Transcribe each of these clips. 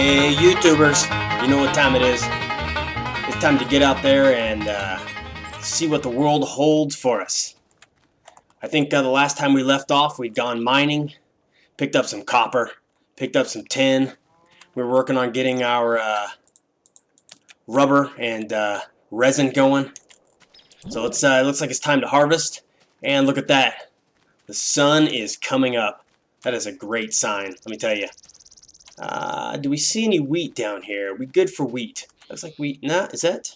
Hey YouTubers, you know what time it is. It's time to get out there and see what the world holds for us. I think the last time we left off we'd gone mining, picked up some copper, picked up some tin. We were working on getting our rubber and resin going. So it looks like it's time to harvest. And look at that. The sun is coming up. That is a great sign, let me tell you. Do we see any wheat down here? Are we good for wheat? Looks like wheat. Nah, is that?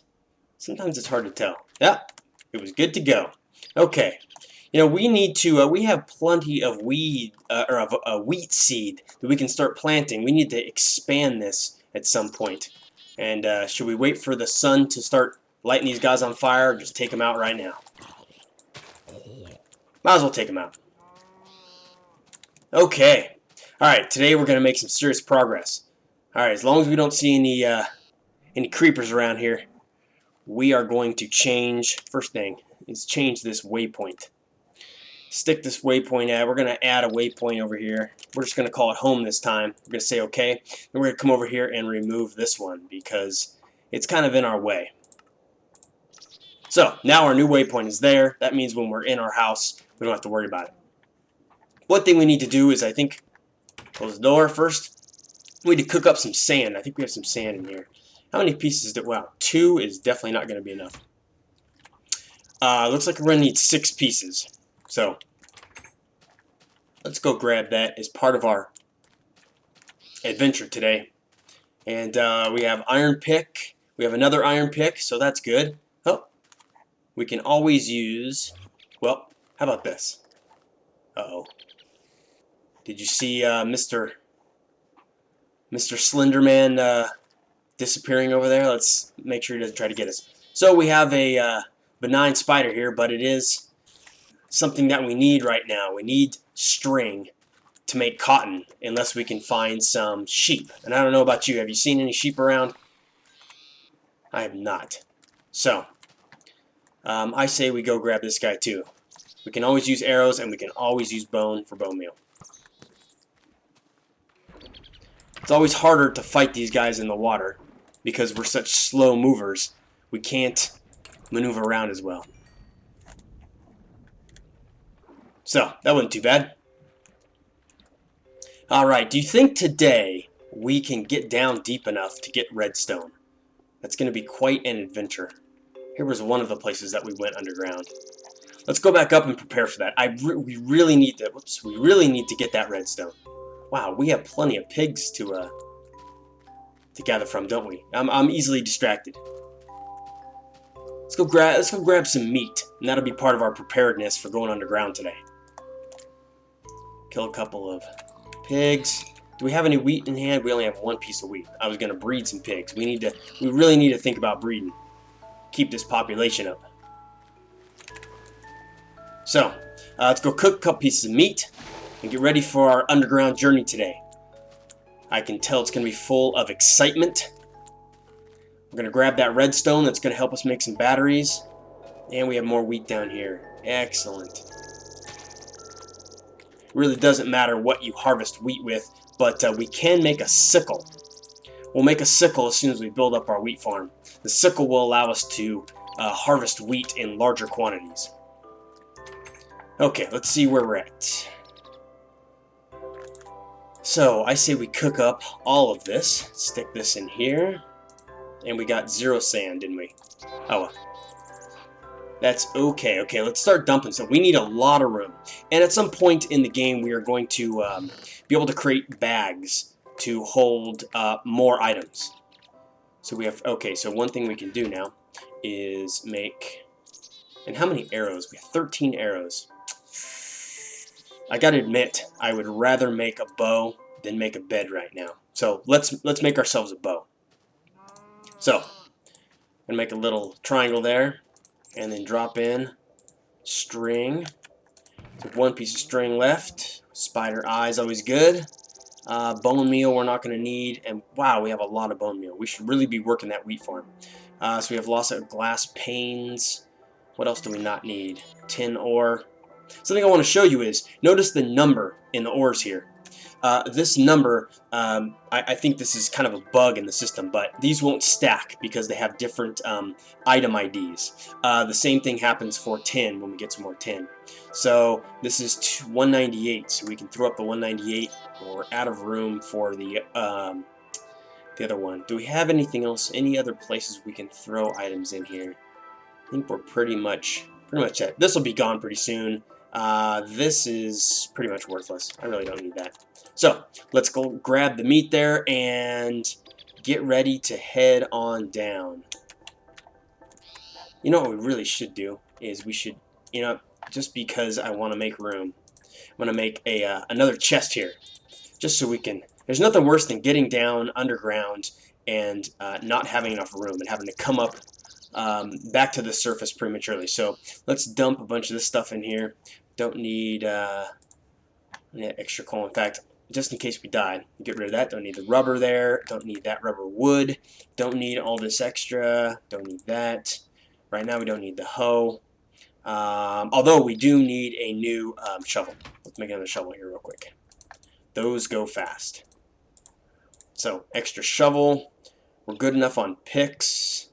Sometimes it's hard to tell. Yep, it was good to go. Okay. You know, we need to, we have plenty of wheat seed that we can start planting. We need to expand this at some point. And should we wait for the sun to start lighting these guys on fire, or just take them out right now? Might as well take them out. Okay. Alright, today we're going to make some serious progress. Alright, as long as we don't see any creepers around here, we are going to change, first thing, is change this waypoint. Stick this waypoint at, we're going to add a waypoint over here. We're just going to call it home this time. We're going to say okay. Then we're going to come over here and remove this one because it's kind of in our way. So, now our new waypoint is there. That means when we're in our house, we don't have to worry about it. One thing we need to do is, I think, close the door first. We need to cook up some sand. I think we have some sand in here. How many pieces do, well, 2 is definitely not going to be enough. Looks like we're going to need 6 pieces. So, let's go grab that as part of our adventure today. And we have iron pick. We have another iron pick, so that's good. Oh, we can always use, well, how about this? Uh-oh. Did you see Mr. Slenderman disappearing over there? Let's make sure he doesn't try to get us. So we have a benign spider here, but it is something that we need right now. We need string to make cotton, unless we can find some sheep. And I don't know about you. Have you seen any sheep around? I have not. So, I say we go grab this guy too. We can always use arrows, and we can always use bone for bone meal. It's always harder to fight these guys in the water because we're such slow movers. We can't maneuver around as well. So, that wasn't too bad. Alright, do you think today we can get down deep enough to get redstone? That's going to be quite an adventure. Here was one of the places that we went underground. Let's go back up and prepare for that. We really need to. Whoops! We really need to get that redstone. Wow, we have plenty of pigs to gather from, don't we? I'm easily distracted. Let's go grab some meat, and that'll be part of our preparedness for going underground today. Kill a couple of pigs. Do we have any wheat in hand? We only have 1 piece of wheat. I was going to breed some pigs. We really need to think about breeding. Keep this population up. So, let's go cook a couple pieces of meat and get ready for our underground journey today. I can tell it's going to be full of excitement. We're going to grab that redstone that's going to help us make some batteries. And we have more wheat down here. Excellent. It really doesn't matter what you harvest wheat with, but we can make a sickle. We'll make a sickle as soon as we build up our wheat farm. The sickle will allow us to harvest wheat in larger quantities. Okay, let's see where we're at. So, I say we cook up all of this. Stick this in here. And we got 0 sand, didn't we? Oh, well. That's okay. Okay, let's start dumping some. We need a lot of room. And at some point in the game, we are going to be able to create bags to hold more items. So we have, okay, so one thing we can do now is make, and how many arrows? We have 13 arrows. I gotta admit, I would rather make a bow than make a bed right now. So let's make ourselves a bow. So, I'm gonna make a little triangle there, and then drop in string. So 1 piece of string left. Spider eyes always good. Bone meal we're not gonna need, and wow, we have a lot of bone meal. We should really be working that wheat farm. So we have lots of glass panes. What else do we not need? Tin ore. Something I want to show you is, notice the number in the ores here. This number, I think this is kind of a bug in the system, but these won't stack because they have different item IDs. The same thing happens for tin when we get some more tin. So this is 198, so we can throw up the 198. We're out of room for the other one. Do we have anything else? Any other places we can throw items in here? I think we're pretty much at. This will be gone pretty soon. This is pretty much worthless. I really don't need that. So let's go grab the meat there and get ready to head on down. You know what we really should do is we should, you know, just because I want to make room, I'm going to make a another chest here, just so we can. There's nothing worse than getting down underground and not having enough room and having to come up back to the surface prematurely. So let's dump a bunch of this stuff in here. Don't need extra coal. In fact, just in case we died, get rid of that. Don't need the rubber there. Don't need that rubber wood. Don't need all this extra. Don't need that. Right now we don't need the hoe. Although we do need a new shovel. Let's make another shovel here real quick. Those go fast. So extra shovel. We're good enough on picks.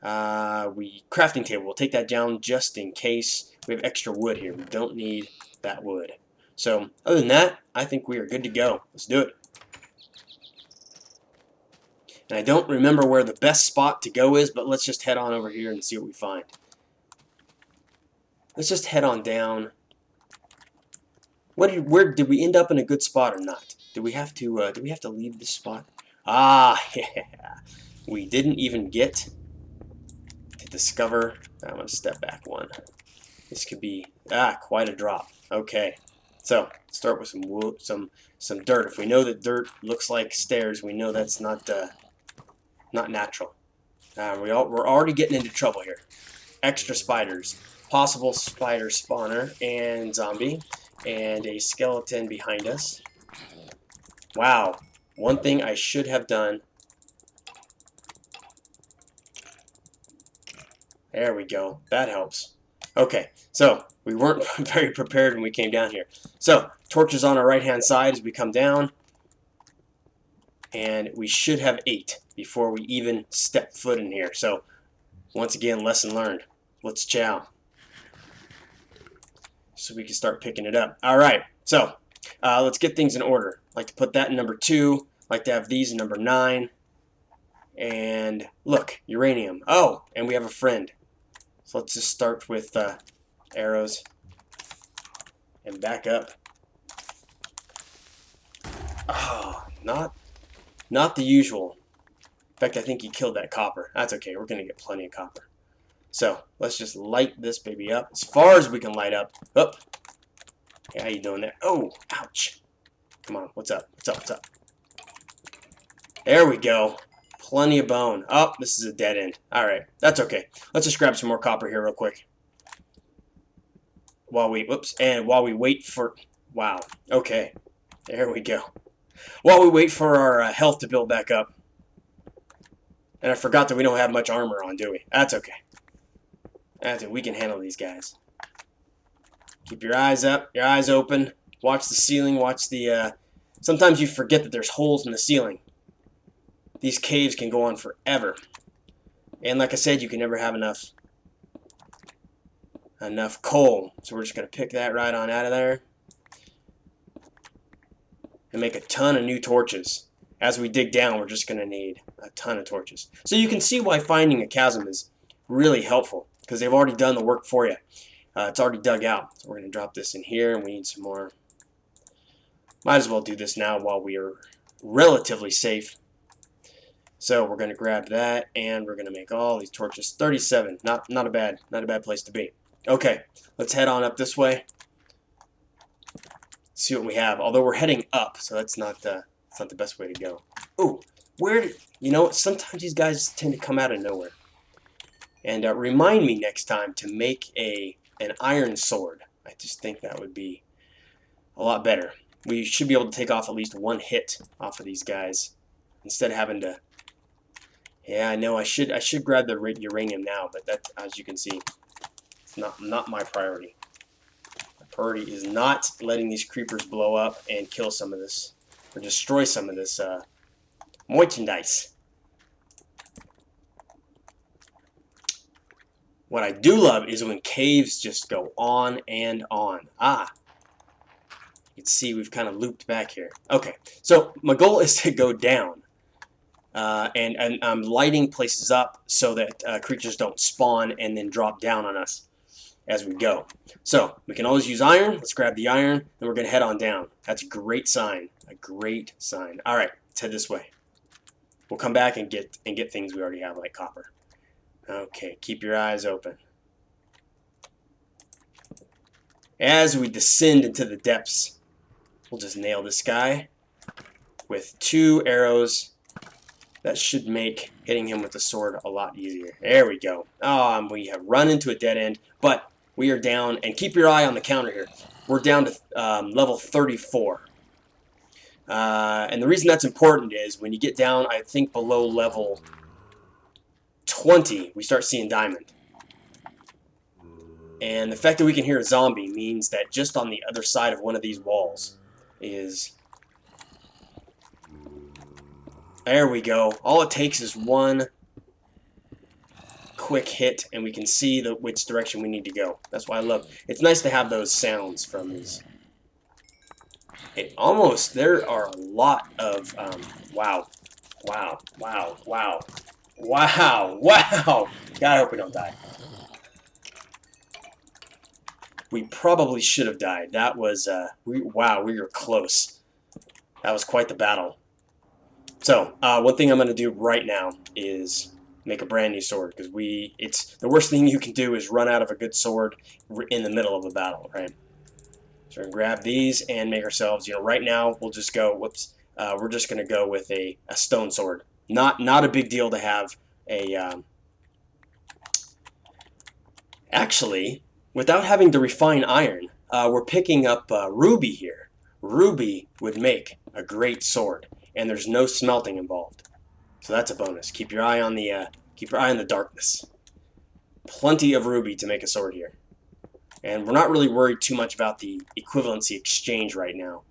Crafting table. We'll take that down just in case. We have extra wood here. We don't need that wood. So other than that, I think we are good to go. Let's do it. And I don't remember where the best spot to go is, but let's just head on over here and see what we find. Let's just head on down. Where did we end up in a good spot or not? Do we have to leave this spot? Ah, yeah. We didn't even get to discover. I'm going to step back one. This could be quite a drop. Okay. So, start with some wood, some dirt. If we know that dirt looks like stairs, we know that's not natural. We're already getting into trouble here. Extra spiders, possible spider spawner and zombie, and a skeleton behind us. Wow. One thing I should have done. There we go. That helps. Okay, so we weren't very prepared when we came down here. So, torches on our right-hand side as we come down. And we should have 8 before we even step foot in here. So, once again, lesson learned. Let's chow. So we can start picking it up. Alright, so let's get things in order. I'd like to put that in number 2. I'd like to have these in number 9. And look, uranium. Oh, and we have a friend. So let's just start with arrows and back up. Oh, not the usual. In fact, I think he killed that copper. That's okay. We're going to get plenty of copper. So let's just light this baby up as far as we can light up. Up. Okay, how you doing there? Oh, ouch. Come on. What's up? What's up? What's up? There we go. Plenty of bone. Oh, this is a dead end. Alright, that's okay. Let's just grab some more copper here real quick. While we wait for... Wow. Okay. There we go. While we wait for our health to build back up. And I forgot that we don't have much armor on, do we? That's okay. That's it. We can handle these guys. Keep your eyes up, your eyes open. Watch the ceiling, watch the... Sometimes you forget that there's holes in the ceiling. These caves can go on forever. And like I said, you can never have enough coal. So we're just going to pick that right on out of there. And make a ton of new torches. As we dig down, we're just going to need a ton of torches. So you can see why finding a chasm is really helpful. Because they've already done the work for you. It's already dug out. So we're going to drop this in here, and we need some more. Might as well do this now while we are relatively safe. So we're going to grab that, and we're going to make all these torches. 37. Not a bad place to be. Okay, let's head on up this way. See what we have. Although we're heading up, so that's not the best way to go. Ooh, you know what? Sometimes these guys tend to come out of nowhere. And remind me next time to make an iron sword. I just think that would be a lot better. We should be able to take off at least one hit off of these guys instead of having to. Yeah, I know I should grab the uranium now, but that, as you can see, it's not my priority. My priority is not letting these creepers blow up and kill some of this or destroy some of this merchandise. What I do love is when caves just go on and on. You can see we've kind of looped back here. Okay, so my goal is to go down. And I'm lighting places up so that creatures don't spawn and then drop down on us as we go. So we can always use iron. Let's grab the iron, and we're going to head on down. That's a great sign. A great sign. All right, let's head this way. We'll come back and get things we already have, like copper. Okay, keep your eyes open. As we descend into the depths, we'll just nail this guy with 2 arrows. That should make hitting him with the sword a lot easier. There we go. We have run into a dead end, but we are down, and keep your eye on the counter here. We're down to level 34. And the reason that's important is when you get down, I think, below level 20, we start seeing diamond. And the fact that we can hear a zombie means that just on the other side of one of these walls is... There we go. All it takes is one quick hit, and we can see which direction we need to go. That's why I love... It's nice to have those sounds from these. There are a lot of... wow. Wow. Wow. Wow. Wow. Wow. God, I hope we don't die. We probably should have died. That was... wow, we were close. That was quite the battle. So, one thing I'm going to do right now is make a brand new sword, because it's the worst thing you can do is run out of a good sword in the middle of a battle, right? So we're going to grab these and make ourselves, right now we'll just go, we're just going to go with a stone sword. Not a big deal to have a, actually, without having to refine iron, we're picking up ruby here. Ruby would make a great sword. And there's no smelting involved, so that's a bonus. Keep your eye on the darkness. Plenty of ruby to make a sword here, and we're not really worried too much about the equivalency exchange right now.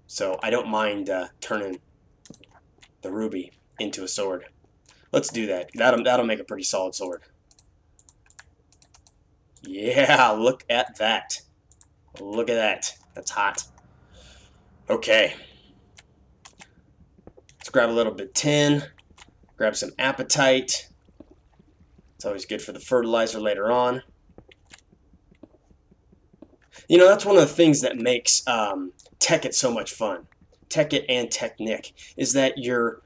So I don't mind turning the ruby into a sword. Let's do that. That'll make a pretty solid sword. Yeah, look at that. Look at that. That's hot. Okay. Let's grab a little bit of tin, grab some apatite. It's always good for the fertilizer later on. That's one of the things that makes Tekkit so much fun. Tekkit and Tekkit is that you're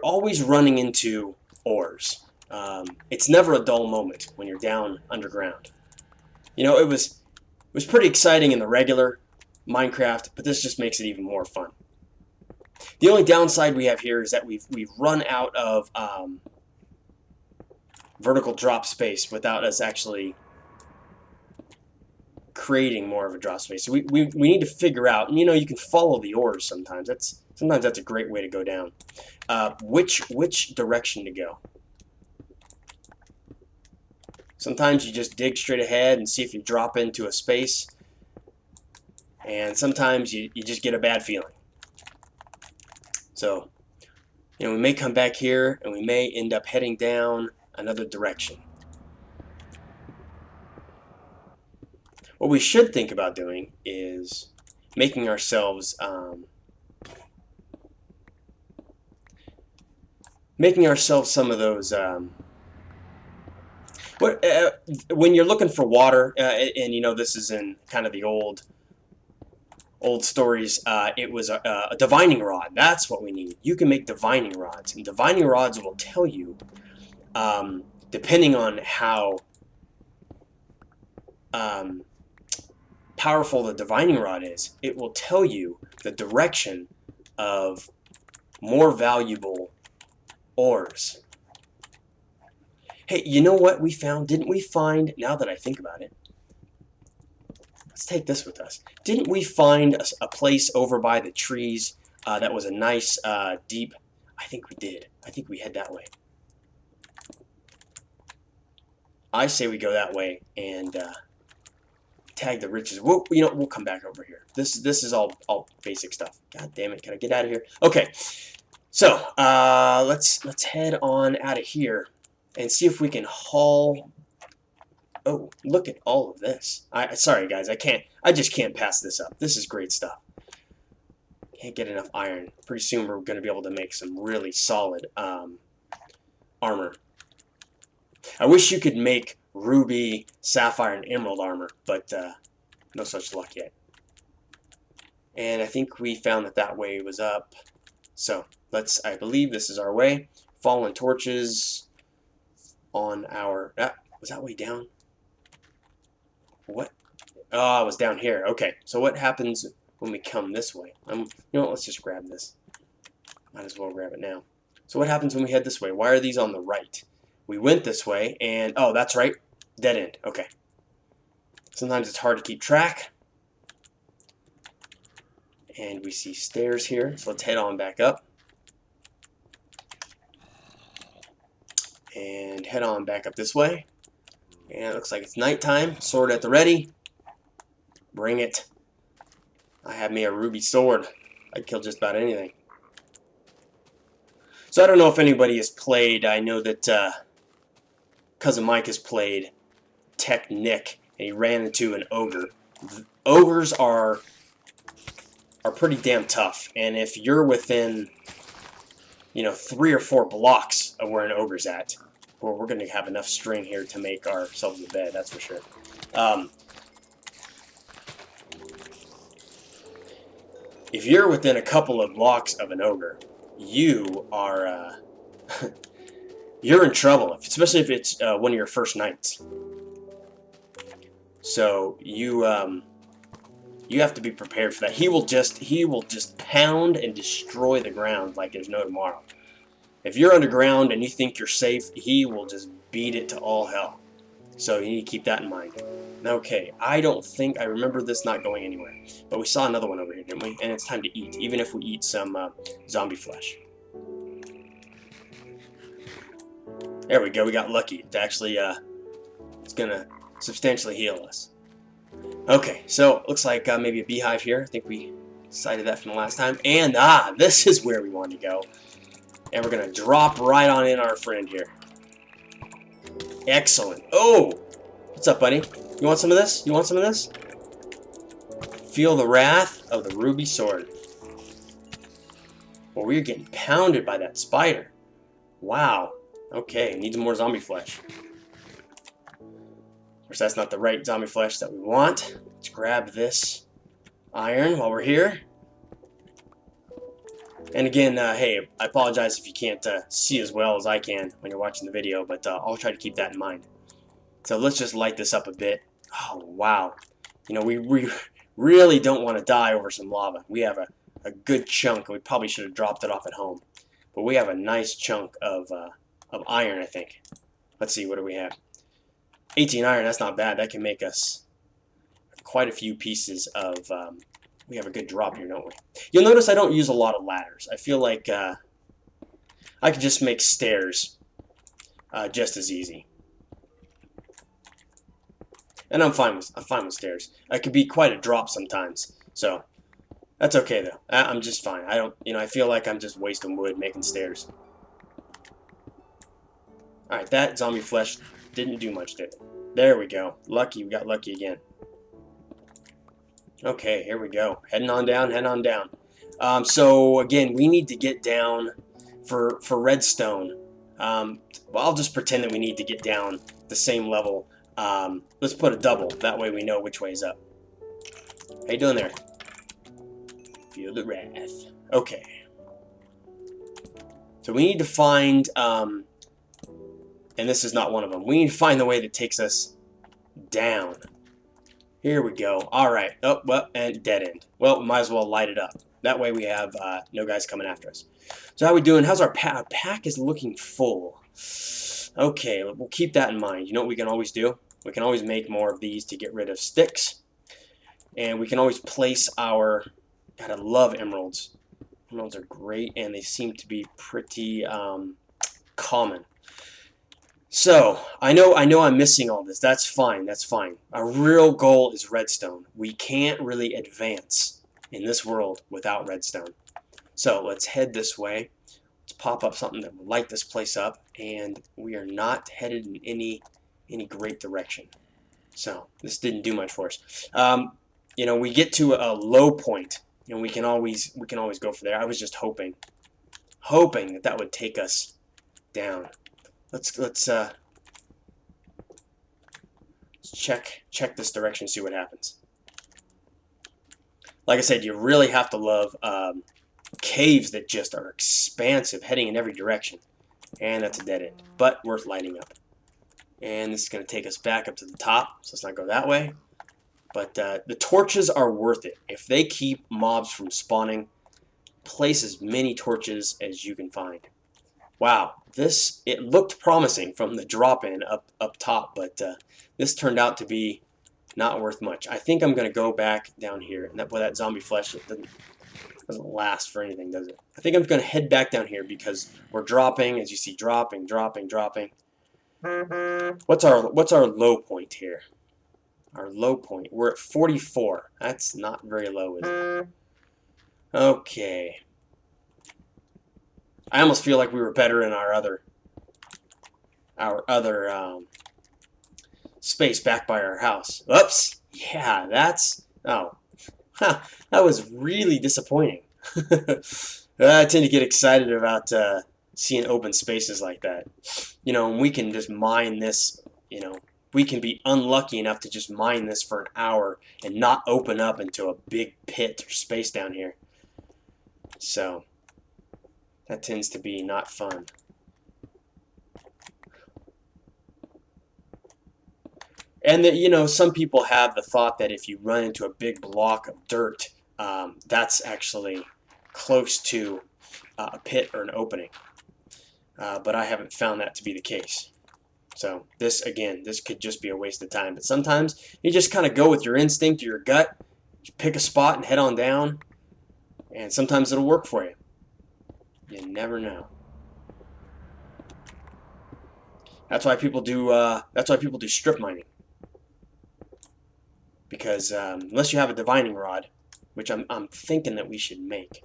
always running into ores. It's never a dull moment when you're down underground. It was pretty exciting in the regular Minecraft, but this just makes it even more fun. The only downside we have here is that we've run out of vertical drop space without us actually creating more of a drop space. So we need to figure out, and you can follow the ores sometimes. Sometimes that's a great way to go down. Which direction to go? Sometimes you just dig straight ahead and see if you drop into a space, and sometimes you just get a bad feeling. So, we may come back here, and we may end up heading down another direction. What we should think about doing is making ourselves some of those. When you're looking for water, and this is in kind of the old stories, it was a divining rod. That's what we need. You can make divining rods, and divining rods will tell you, depending on how powerful the divining rod is, it will tell you the direction of more valuable ores. Hey, you know what we found? Didn't we find, now that I think about it, let's take this with us. Didn't we find a place over by the trees that was a nice, deep... I think we did. I think we head that way. I say we go that way and tag the riches. We'll, you know, we'll come back over here. This is all basic stuff. God damn it! Can I get out of here? Okay. So let's head on out of here and see if we can haul. Oh, look at all of this. Sorry guys, I just can't pass this up. This is great stuff. Can't get enough iron. Pretty soon we're going to be able to make some really solid armor. I wish you could make ruby, sapphire, and emerald armor, but no such luck yet. And I think we found that way was up. So I believe this is our way. Fallen torches on our, was that way down? What? Oh, it was down here. Okay, so what happens when we come this way? You know what, let's just grab this. Might as well grab it now. So what happens when we head this way? Why are these on the right? We went this way, and, oh, that's right, dead end. Okay. Sometimes it's hard to keep track. And we see stairs here, so let's head on back up. And head on back up this way. And it looks like it's nighttime. Sword at the ready. Bring it. I have me a ruby sword. I'd kill just about anything. So I don't know if anybody has played. I know that Cousin Mike has played Tekkit, and he ran into an ogre. Ogres are pretty damn tough, and if you're within, you know, 3 or 4 blocks of where an ogre's at, well, we're going to have enough string here to make ourselves a bed, that's for sure. If you're within a couple of blocks of an ogre, you are you're in trouble, especially if it's one of your first nights. So you have to be prepared for that. He will just pound and destroy the ground like there's no tomorrow. If you're underground and you think you're safe, he will just beat it to all hell. So you need to keep that in mind. Okay, I don't think I remember this not going anywhere, but we saw another one over here, didn't we? And it's time to eat, even if we eat some zombie flesh. There we go. We got lucky. It's actually it's gonna substantially heal us. Okay, so looks like maybe a beehive here. I think we decided that from the last time. And this is where we want to go. And we're gonna drop right on in our friend here. Excellent. Oh, what's up, buddy? You want some of this? You want some of this? Feel the wrath of the ruby sword. Well, we're getting pounded by that spider. Wow. Okay, needs more zombie flesh. Of course, that's not the right zombie flesh that we want. Let's grab this iron while we're here. And again, hey, I apologize if you can't see as well as I can when you're watching the video, but I'll try to keep that in mind. So let's just light this up a bit. Oh, wow. You know, we really don't want to die over some lava. We have a good chunk. We probably should have dropped it off at home. But we have a nice chunk of iron, I think. Let's see, what do we have? 18 iron, that's not bad. That can make us quite a few pieces of... we have a good drop here, don't we? You'll notice I don't use a lot of ladders. I feel like I could just make stairs just as easy. And I'm fine with stairs. It could be quite a drop sometimes. So that's okay though. I'm just fine. I feel like I'm just wasting wood making stairs. Alright, that zombie flesh didn't do much, did it? There we go. Lucky, we got lucky again. Okay, here we go. Heading on down, heading on down. So again, we need to get down for redstone. Well, I'll just pretend that we need to get down the same level. Let's put a double. That way we know which way is up. How you doing there? Feel the wrath. Okay. So we need to find, and this is not one of them. We need to find the way that takes us down. Here we go. Alright. Oh, well, and dead end. Well, might as well light it up. That way we have no guys coming after us. So how we doing? How's our pack? Our pack is looking full. Okay, we'll keep that in mind. You know what we can always do? We can always make more of these to get rid of sticks. And we can always place our... God, I love emeralds. Emeralds are great, and they seem to be pretty common. So, I know I'm missing all this. That's fine, that's fine. Our real goal is redstone. We can't really advance in this world without redstone. So, let's head this way. Let's pop up something that will light this place up, and we are not headed in any great direction. So, this didn't do much for us. You know, we get to a low point, and we can always go for there. I was just hoping that would take us down. Let's check this direction, see what happens. Like I said, you really have to love caves that just are expansive, heading in every direction. And that's a dead end, but worth lighting up. And this is going to take us back up to the top, so let's not go that way. But the torches are worth it. If they keep mobs from spawning, place as many torches as you can find. Wow, it looked promising from the drop-in up top, but this turned out to be not worth much. I think I'm going to go back down here. And that zombie flesh doesn't last for anything, does it? I think I'm going to head back down here because we're dropping, as you see, dropping. What's our low point here? Our low point. We're at 44. That's not very low, is it? Okay. I almost feel like we were better in our other space back by our house. Oops. Yeah, that's... Oh. Huh, that was really disappointing. I tend to get excited about seeing open spaces like that. You know, and we can just mine this, you know, we can be unlucky enough to just mine this for an hour and not open up into a big pit or space down here. So, that tends to be not fun. And that, you know, some people have the thought that if you run into a big block of dirt, that's actually close to a pit or an opening. But I haven't found that to be the case. So this could just be a waste of time. But sometimes you just kind of go with your instinct or your gut, you pick a spot and head on down, and sometimes it'll work for you. You never know. That's why people do. Strip mining. Because unless you have a divining rod, which I'm thinking that we should make.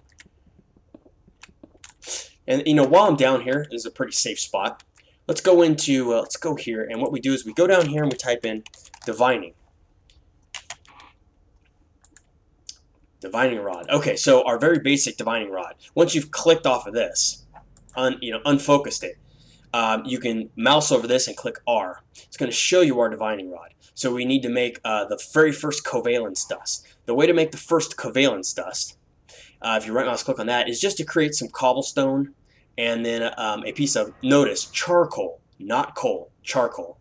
And you know, while I'm down here, this is a pretty safe spot. Let's go here, and what we do is we go down here and we type in divining. Divining rod. Okay, so our very basic divining rod. Once you've clicked off of this, unfocused it, you can mouse over this and click R. It's going to show you our divining rod. So we need to make the very first covalence dust. The way to make the first covalence dust, if you right mouse click on that, is just to create some cobblestone and then a piece of, notice, charcoal, not coal, charcoal.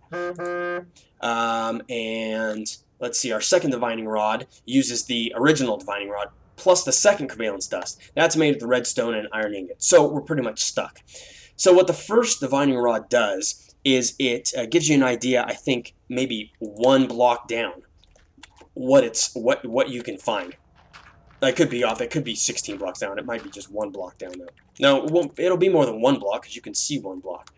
And let's see, our second divining rod uses the original divining rod plus the second covalence dust. That's made of the redstone and iron ingot. So we're pretty much stuck. So what the first divining rod does is it gives you an idea, I think, maybe one block down, what you can find. It could be off. It could be 16 blocks down. It might be just one block down, though. No, it'll be more than one block because you can see one block.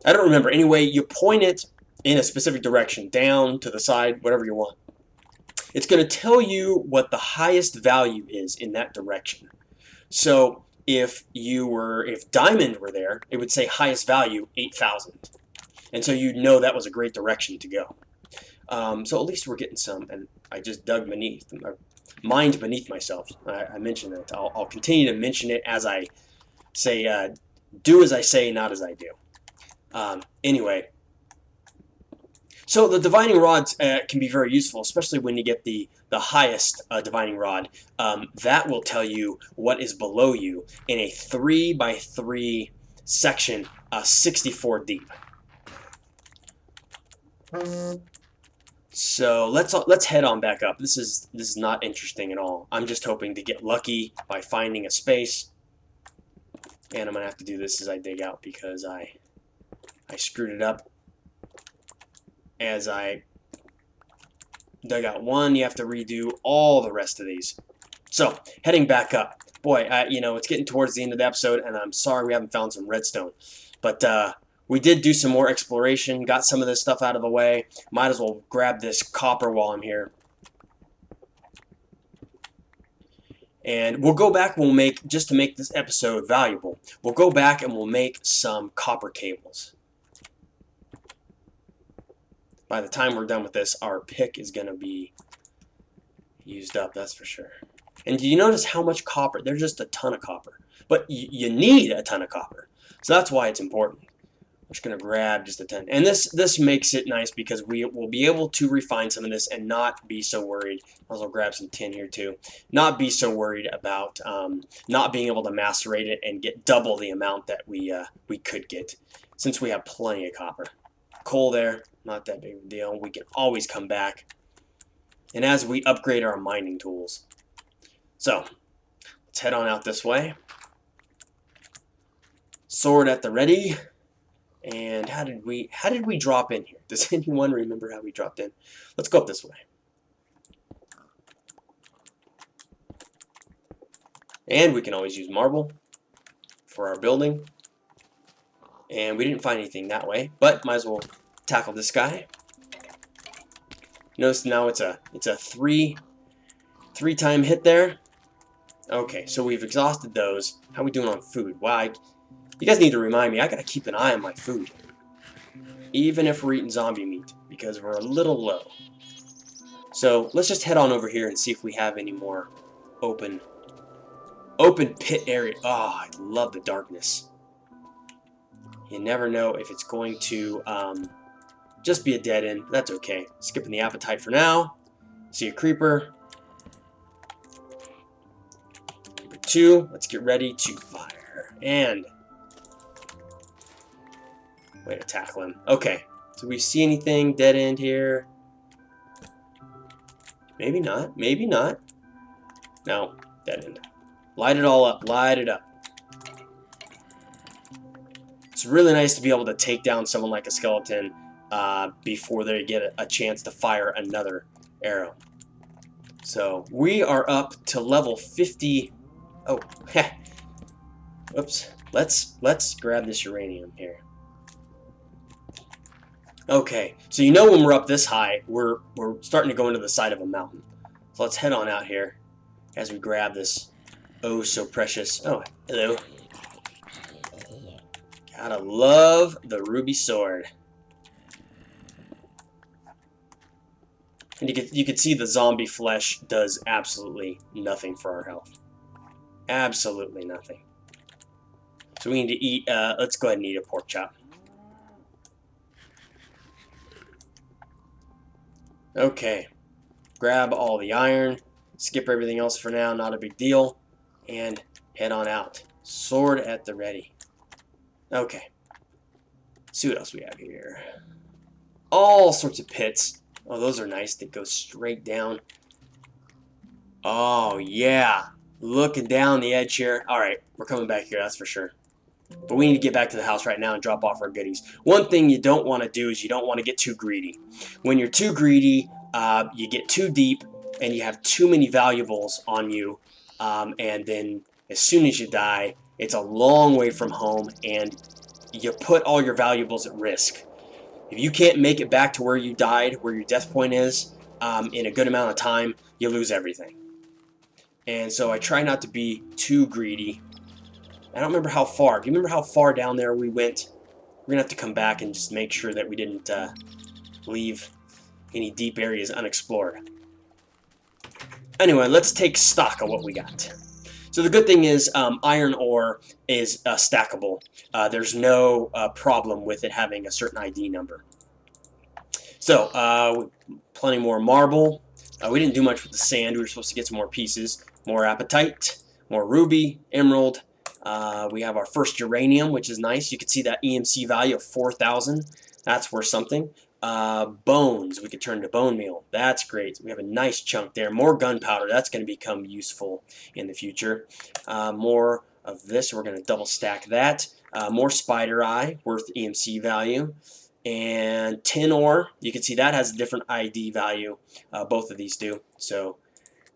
I don't remember. Anyway, you point it in a specific direction, down, to the side, whatever you want. It's going to tell you what the highest value is in that direction. So if diamond were there, it would say highest value 8,000, and so you'd know that was a great direction to go. So at least we're getting some, and I just dug beneath, mined beneath myself. I mentioned that. I'll continue to mention it as I say, do as I say, not as I do. Anyway, so the divining rods can be very useful, especially when you get the highest divining rod. That will tell you what is below you in a 3x3 section, 64 deep. So let's head on back up. This is not interesting at all. I'm just hoping to get lucky by finding a space, and I'm gonna have to do this as I dig out because I screwed it up. As I dug out one, you have to redo all the rest of these. So heading back up, boy, you know, it's getting towards the end of the episode, and I'm sorry we haven't found some redstone, but we did do some more exploration, got some of this stuff out of the way. Might as well grab this copper while I'm here. And we'll go back, we'll make, just to make this episode valuable, we'll go back and we'll make some copper cables. By the time we're done with this, our pick is going to be used up, that's for sure. And do you notice how much copper? There's just a ton of copper. But you need a ton of copper. So that's why it's important. We're just going to grab just a ton. And this makes it nice because we will be able to refine some of this and not be so worried. I'll grab some tin here too. Not be so worried about not being able to macerate it and get double the amount that we could get, since we have plenty of copper. Coal there, not that big of a deal. We can always come back. And as we upgrade our mining tools. So, let's head on out this way. Sword at the ready. And how did we drop in here? Does anyone remember how we dropped in? Let's go up this way. And we can always use marble for our building. And we didn't find anything that way, but might as well tackle this guy. Notice now it's a three-time hit there. Okay, so we've exhausted those. How are we doing on food? Wow, you guys need to remind me, I gotta keep an eye on my food. Even if we're eating zombie meat, because we're a little low. So let's just head on over here and see if we have any more open pit area. Oh, I love the darkness. You never know if it's going to just be a dead end. That's okay. Skipping the appetite for now. See a creeper. Number 2. Let's get ready to fire. And way to tackle him. Okay. Do we see anything dead end here? Maybe not. Maybe not. No. Dead end. Light it all up. Light it up. It's really nice to be able to take down someone like a skeleton before they get a chance to fire another arrow. So we are up to level 50. Oh, oops. Let's grab this uranium here. Okay, so you know when we're up this high, we're starting to go into the side of a mountain. So let's head on out here as we grab this oh so precious. Oh, hello. Gotta love the ruby sword. And you can see the zombie flesh does absolutely nothing for our health. Absolutely nothing. So we need to eat, let's go ahead and eat a pork chop. Okay. Grab all the iron. Skip everything else for now, not a big deal. And head on out. Sword at the ready. Okay. See what else we have here. All sorts of pits. Oh, those are nice. They go straight down. Oh, yeah. Looking down the edge here. Alright, we're coming back here, that's for sure. But we need to get back to the house right now and drop off our goodies. One thing you don't want to do is you don't want to get too greedy. When you're too greedy, you get too deep and you have too many valuables on you. And then as soon as you die, it's a long way from home and you put all your valuables at risk. If you can't make it back to where you died, where your death point is, in a good amount of time, you lose everything. And so I try not to be too greedy. I don't remember how far. Do you remember how far down there we went? We're going to have to come back and just make sure that we didn't leave any deep areas unexplored. Anyway, let's take stock of what we got. So the good thing is iron ore is stackable. There's no problem with it having a certain ID number. So plenty more marble. We didn't do much with the sand. We were supposed to get some more pieces. More apatite, more ruby, emerald. We have our first uranium, which is nice. You can see that EMC value of 4,000. That's worth something. Bones, we could turn to bone meal. That's great. We have a nice chunk there. More gunpowder. That's going to become useful in the future. More of this. We're going to double stack that. More spider eye, worth EMC value. And tin ore. You can see that has a different ID value. Both of these do. So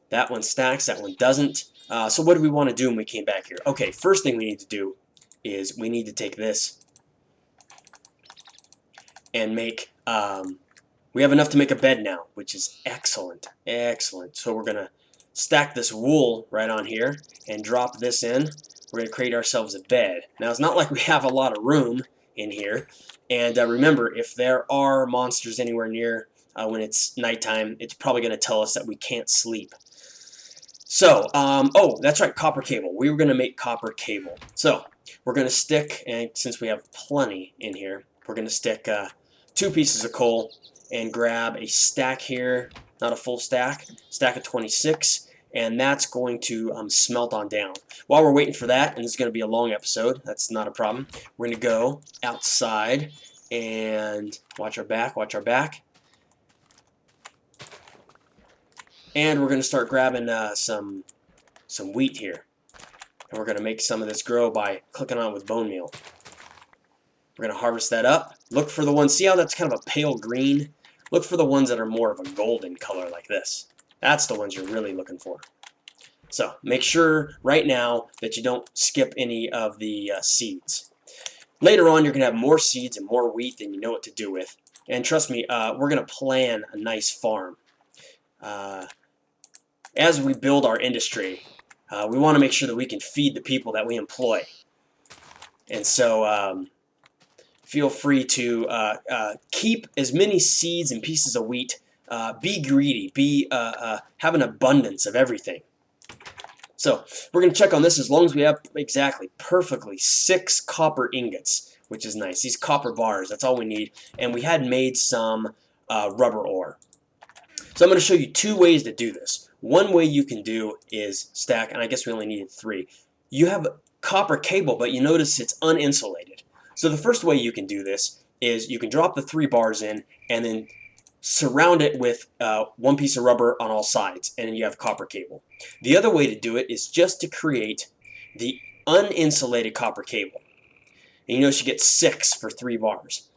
that one stacks. That one doesn't. So what do we want to do when we came back here? Okay, first thing we need to do is we need to take this and make, we have enough to make a bed now, which is excellent, excellent. So we're going to stack this wool right on here and drop this in. We're going to create ourselves a bed. Now, it's not like we have a lot of room in here. And remember, if there are monsters anywhere near when it's nighttime, it's probably going to tell us that we can't sleep. So, oh, that's right, copper cable. We were going to make copper cable. So, we're going to stick, and since we have plenty in here, we're going to stick 2 pieces of coal and grab a stack here, not a full stack, stack of 26, and that's going to smelt on down. While we're waiting for that, and this is going to be a long episode, that's not a problem, we're going to go outside and watch our back, watch our back. And we're going to start grabbing some wheat here. And we're going to make some of this grow by clicking on it with bone meal. We're going to harvest that up. Look for the ones, see how that's kind of a pale green? Look for the ones that are more of a golden color like this. That's the ones you're really looking for. So make sure right now that you don't skip any of the seeds. Later on, you're going to have more seeds and more wheat than you know what to do with. And trust me, we're going to plan a nice farm. As we build our industry, we want to make sure that we can feed the people that we employ. And so feel free to keep as many seeds and pieces of wheat. Be greedy. Have an abundance of everything. So we're going to check on this as long as we have exactly, perfectly 6 copper ingots, which is nice. These copper bars, that's all we need. And we had made some rubber ore. So I'm going to show you 2 ways to do this. One way you can do is stack, and I guess we only needed 3. You have copper cable, but you notice it's uninsulated. So the first way you can do this is you can drop the 3 bars in and then surround it with 1 piece of rubber on all sides, and then you have copper cable. The other way to do it is just to create the uninsulated copper cable. And you notice you get 6 for 3 bars.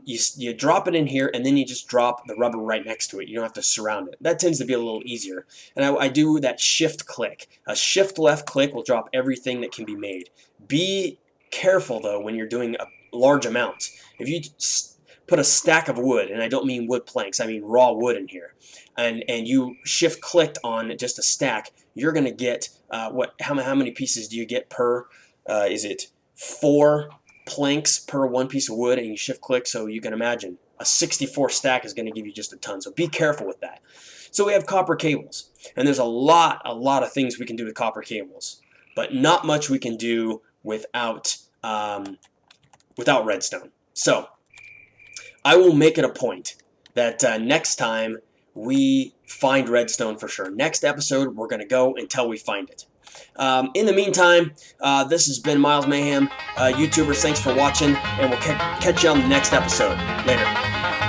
You drop it in here, and then you just drop the rubber right next to it. You don't have to surround it. That tends to be a little easier. And I do that shift click. A shift left click will drop everything that can be made. Be careful, though, when you're doing large amounts. If you put a stack of wood, and I don't mean wood planks, I mean raw wood in here, and you shift clicked on just a stack, you're going to get, how many pieces do you get per, is it 4 planks per 1 piece of wood, and you shift click, so you can imagine a 64 stack is going to give you just a ton, so be careful with that. So we have copper cables, and there's a lot of things we can do with copper cables, but not much we can do without redstone. So I will make it a point that next time we find redstone for sure. Next episode, we're going to go until we find it. In the meantime, this has been Miles Mayhem. YouTubers, thanks for watching, and we'll catch you on the next episode. Later.